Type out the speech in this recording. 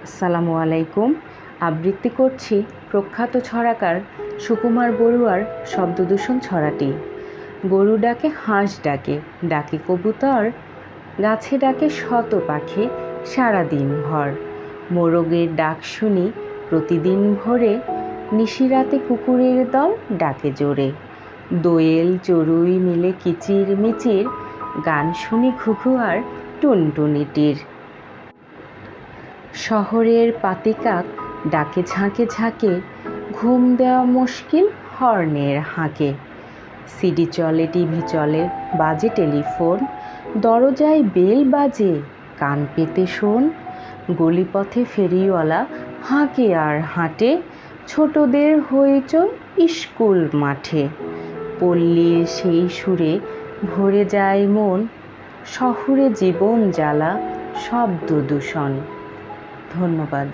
আসসালামু আলাইকুম। আবৃত্তি করছি প্রখ্যাত ছড়াকার সুকুমার বড়ুয়ার শব্দদূষণ ছড়াটি। গরু ডাকে, হাঁস ডাকে, ডাকে কবুতর, গাছে ডাকে শত পাখি সারাদিন ভর। মোরগের ডাক শুনি প্রতিদিন ভোরে, নিশিরাতে কুকুরের দল ডাকে জোরে। দোয়েল চড়ুই মিলে কিচির মিচির, গান শুনি ঘুঘু আর টুনটুনিটির। শহরের পাতিকাক ডাকে ঝাঁকে ঝাঁকে, ঘুম দেওয়া মুশকিল হর্নের হাঁকে। সিডি চলে, টিভি চলে, বাজে টেলিফোন, দরজায় বেল বাজে, কান পেতে শোন। গলিপথে ফেরিওয়ালা হাঁকে আর হাঁটে, ছোটদের হইচই স্কুল মাঠে। পল্লীর সেই সুরে ভরে যায় মন, শহরে জীবন জ্বালা শব্দ দূষণ। ধন্যবাদ।